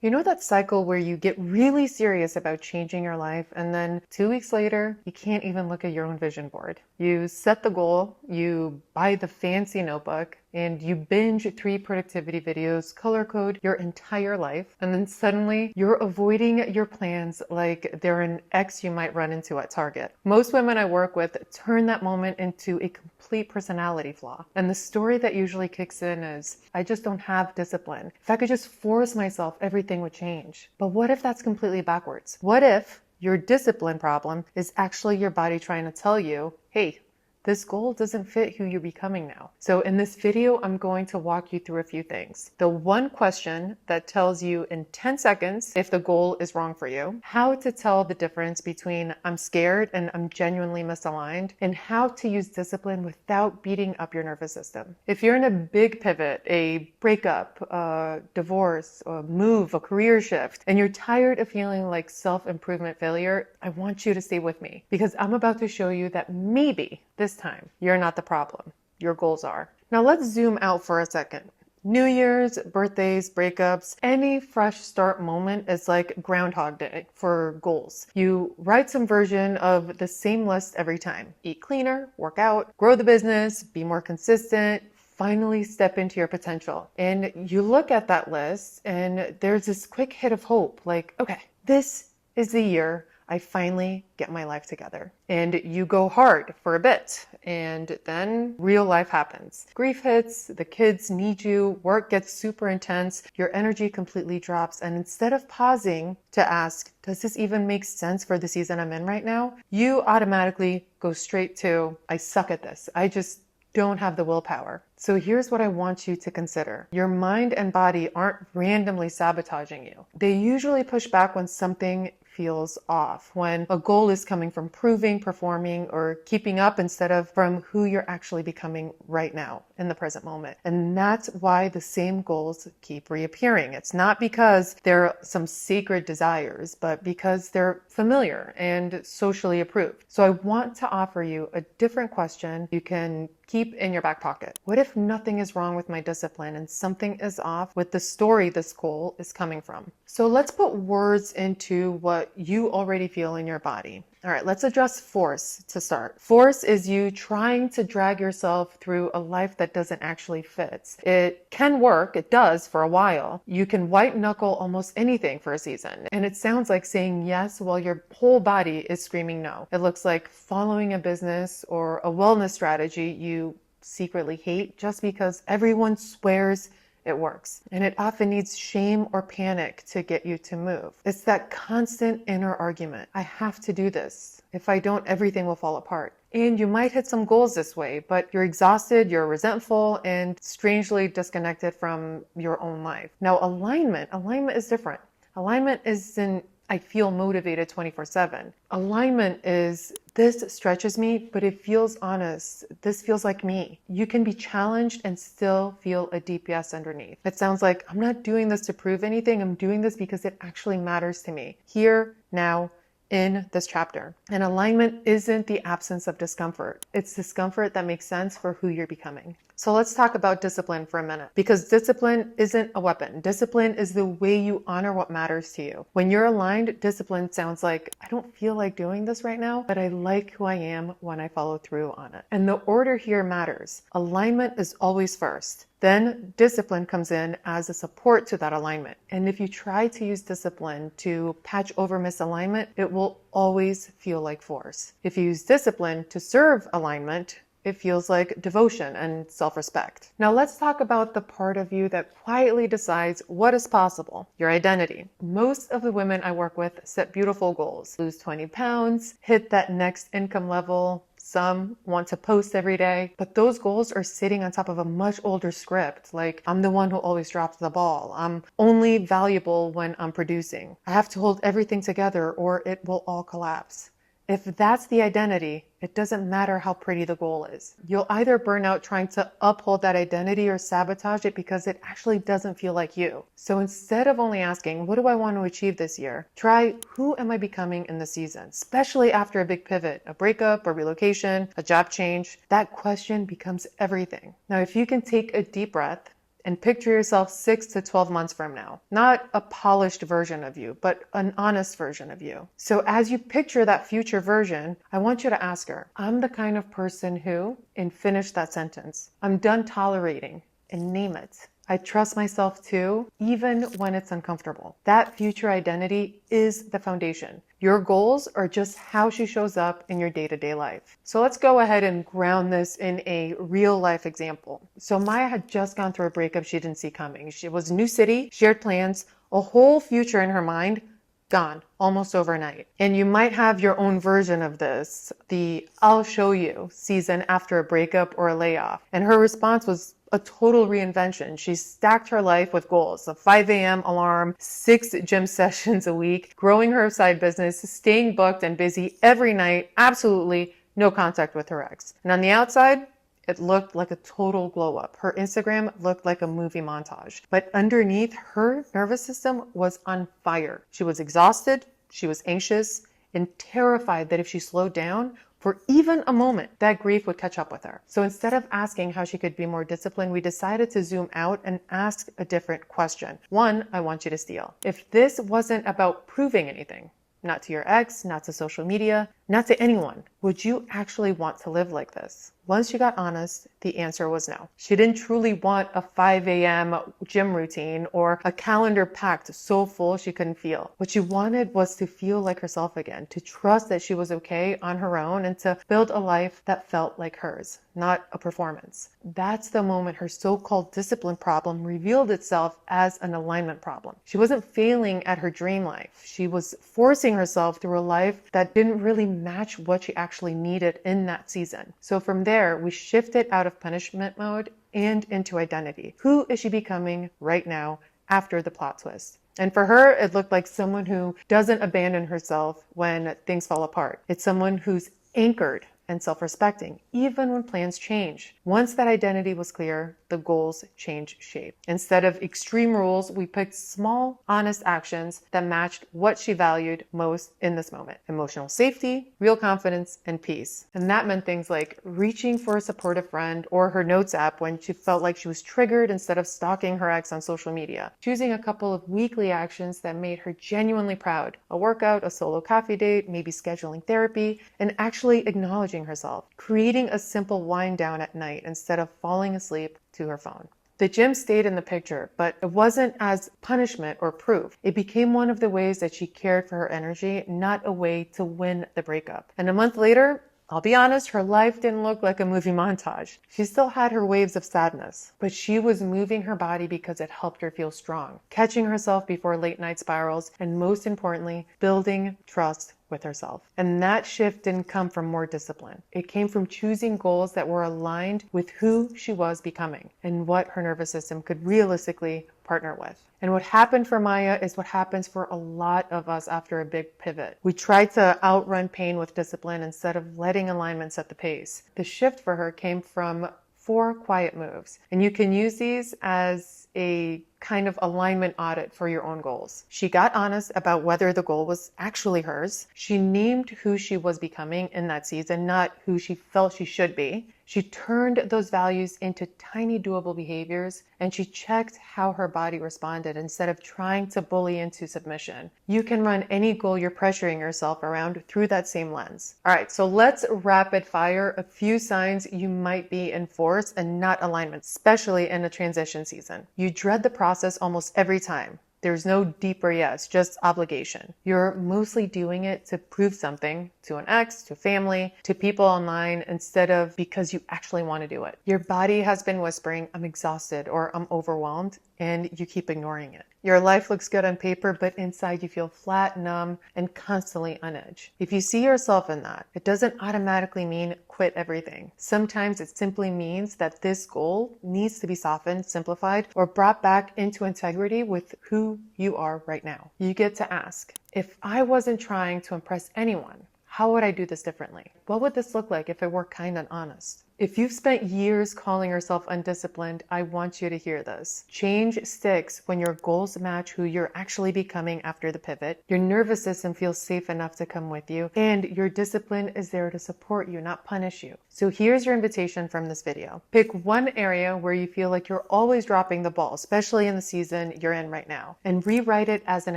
You know that cycle where you get really serious about changing your life and then 2 weeks later, you can't even look at your own vision board. You set the goal, you buy the fancy notebook, and you binge 3 productivity videos, color code your entire life, and then suddenly you're avoiding your plans like they're an ex you might run into at Target. Most women I work with turn that moment into a complete personality flaw. And the story that usually kicks in is, I just don't have discipline. If I could just force myself, everything would change. But what if that's completely backwards? What if your discipline problem is actually your body trying to tell you, hey, this goal doesn't fit who you're becoming now. So in this video, I'm going to walk you through a few things. The one question that tells you in 10 seconds if the goal is wrong for you, how to tell the difference between I'm scared and I'm genuinely misaligned, and how to use discipline without beating up your nervous system. If you're in a big pivot, a breakup, a divorce, a move, a career shift, and you're tired of feeling like self-improvement failure, I want you to stay with me because I'm about to show you that maybe this time, you're not the problem. Your goals are. Now let's zoom out for a second. New Year's, birthdays, breakups, any fresh start moment is like Groundhog Day for goals. You write some version of the same list every time. Eat cleaner, work out, grow the business, be more consistent, finally step into your potential. And you look at that list and there's this quick hit of hope, like, okay, this is the year I finally get my life together. And you go hard for a bit, and then real life happens. Grief hits, the kids need you, work gets super intense, your energy completely drops, and instead of pausing to ask, does this even make sense for the season I'm in right now? You automatically go straight to, I suck at this. I just don't have the willpower. So here's what I want you to consider. Your mind and body aren't randomly sabotaging you. They usually push back when something feels off, when a goal is coming from proving, performing, or keeping up instead of from who you're actually becoming right now in the present moment. And that's why the same goals keep reappearing. It's not because they're some sacred desires, but because they're familiar and socially approved. So I want to offer you a different question you can keep in your back pocket. What if nothing is wrong with my discipline and something is off with the story this goal is coming from? So let's put words into what you already feel in your body. All right, let's address force to start. Force is you trying to drag yourself through a life that doesn't actually fit. It can work, it does for a while. You can white knuckle almost anything for a season. And it sounds like saying yes while your whole body is screaming no. It looks like following a business or a wellness strategy you secretly hate just because everyone swears it works. And it often needs shame or panic to get you to move. It's that constant inner argument. I have to do this. If I don't, everything will fall apart. And you might hit some goals this way, but you're exhausted, you're resentful, and strangely disconnected from your own life. Now, alignment is different. Alignment isn't I feel motivated 24/7. Alignment is this stretches me, but it feels honest. This feels like me. You can be challenged and still feel a deep yes underneath. It sounds like I'm not doing this to prove anything. I'm doing this because it actually matters to me here, now, in this chapter. And alignment isn't the absence of discomfort. It's discomfort that makes sense for who you're becoming. So let's talk about discipline for a minute, because discipline isn't a weapon. Discipline is the way you honor what matters to you. When you're aligned, discipline sounds like, I don't feel like doing this right now, but I like who I am when I follow through on it. And the order here matters. Alignment is always first. Then discipline comes in as a support to that alignment. And if you try to use discipline to patch over misalignment, it will always feel like force. If you use discipline to serve alignment, it feels like devotion and self-respect. Now let's talk about the part of you that quietly decides what is possible, your identity. Most of the women I work with set beautiful goals. Lose 20 pounds, hit that next income level. Some want to post every day, but those goals are sitting on top of a much older script. Like, I'm the one who always drops the ball. I'm only valuable when I'm producing. I have to hold everything together or it will all collapse. If that's the identity, it doesn't matter how pretty the goal is. You'll either burn out trying to uphold that identity or sabotage it because it actually doesn't feel like you. So instead of only asking, what do I want to achieve this year? Try, who am I becoming in the season? Especially after a big pivot, a breakup, a relocation, a job change. That question becomes everything. Now, if you can take a deep breath, and picture yourself 6 to 12 months from now. Not a polished version of you, but an honest version of you. So as you picture that future version, I want you to ask her, I'm the kind of person who, and finish that sentence. I'm done tolerating, and name it. I trust myself too, even when it's uncomfortable. That future identity is the foundation. Your goals are just how she shows up in your day-to-day life. So let's go ahead and ground this in a real life example. So Maya had just gone through a breakup she didn't see coming. She was a new city, shared plans, a whole future in her mind, gone almost overnight. And you might have your own version of this, the I'll show you season after a breakup or a layoff. And her response was a total reinvention. She stacked her life with goals, a 5 a.m. alarm, 6 gym sessions a week, growing her side business, staying booked and busy every night, absolutely no contact with her ex. And on the outside, it looked like a total glow up. Her Instagram looked like a movie montage. But underneath, her nervous system was on fire. She was exhausted, she was anxious, and terrified that if she slowed down for even a moment, that grief would catch up with her. So instead of asking how she could be more disciplined, we decided to zoom out and ask a different question. One, I want you to steal. If this wasn't about proving anything, not to your ex, not to social media, not to anyone, would you actually want to live like this? Once she got honest, the answer was no. She didn't truly want a 5 a.m. gym routine or a calendar packed so full she couldn't feel. What she wanted was to feel like herself again, to trust that she was okay on her own, and to build a life that felt like hers, not a performance. That's the moment her so-called discipline problem revealed itself as an alignment problem. She wasn't failing at her dream life. She was forcing herself through a life that didn't really match what she actually needed in that season. So from there, we shifted out of punishment mode and into identity. Who is she becoming right now after the plot twist? And for her, it looked like someone who doesn't abandon herself when things fall apart. It's someone who's anchored and self-respecting, even when plans change. Once that identity was clear, the goals changed shape. Instead of extreme rules, we picked small, honest actions that matched what she valued most in this moment. Emotional safety, real confidence, and peace. And that meant things like reaching for a supportive friend or her notes app when she felt like she was triggered instead of stalking her ex on social media. Choosing a couple of weekly actions that made her genuinely proud. A workout, a solo coffee date, maybe scheduling therapy, and actually acknowledging herself. Creating a simple wind down at night instead of falling asleep to her phone. The gym stayed in the picture, but it wasn't as punishment or proof. It became one of the ways that she cared for her energy, not a way to win the breakup. And a month later, I'll be honest, her life didn't look like a movie montage. She still had her waves of sadness, but she was moving her body because it helped her feel strong, catching herself before late night spirals, and most importantly, building trust with herself. And that shift didn't come from more discipline. It came from choosing goals that were aligned with who she was becoming and what her nervous system could realistically partner with. And what happened for Maya is what happens for a lot of us after a big pivot. We tried to outrun pain with discipline instead of letting alignment set the pace. The shift for her came from 4 quiet moves, and you can use these as a kind of alignment audit for your own goals. She got honest about whether the goal was actually hers. She named who she was becoming in that season, not who she felt she should be. She turned those values into tiny doable behaviors, and she checked how her body responded instead of trying to bully into submission. You can run any goal you're pressuring yourself around through that same lens. All right, so let's rapid fire a few signs you might be in force and not alignment, especially in a transition season. You dread the process almost every time. There's no deeper yes, just obligation. You're mostly doing it to prove something to an ex, to family, to people online, instead of because you actually want to do it. Your body has been whispering, I'm exhausted or I'm overwhelmed, and you keep ignoring it. Your life looks good on paper, but inside you feel flat, numb, and constantly on edge. If you see yourself in that, it doesn't automatically mean quit everything. Sometimes it simply means that this goal needs to be softened, simplified, or brought back into integrity with who you are right now. You get to ask, if I wasn't trying to impress anyone, how would I do this differently? What would this look like if I were kind and honest? If you've spent years calling yourself undisciplined, I want you to hear this. Change sticks when your goals match who you're actually becoming after the pivot. Your nervous system feels safe enough to come with you, and your discipline is there to support you, not punish you. So here's your invitation from this video. Pick one area where you feel like you're always dropping the ball, especially in the season you're in right now, and rewrite it as an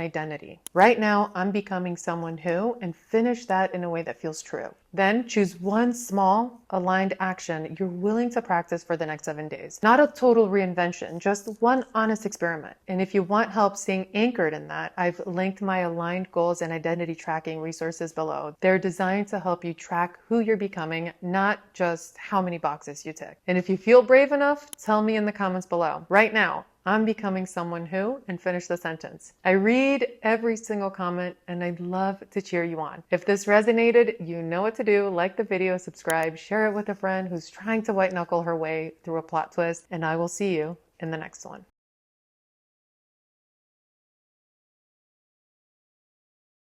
identity. Right now, I'm becoming someone who, and finish that in a way that feels true. Then choose one small, aligned action you're willing to practice for the next 7 days. Not a total reinvention, just one honest experiment. And if you want help staying anchored in that, I've linked my aligned goals and identity tracking resources below. They're designed to help you track who you're becoming, not just how many boxes you tick. And if you feel brave enough, tell me in the comments below. Right now, I'm becoming someone who, and finish the sentence. I read every single comment and I'd love to cheer you on. If this resonated, you know what to do. Like the video, subscribe, share it with a friend who's trying to white knuckle her way through a plot twist, and I will see you in the next one.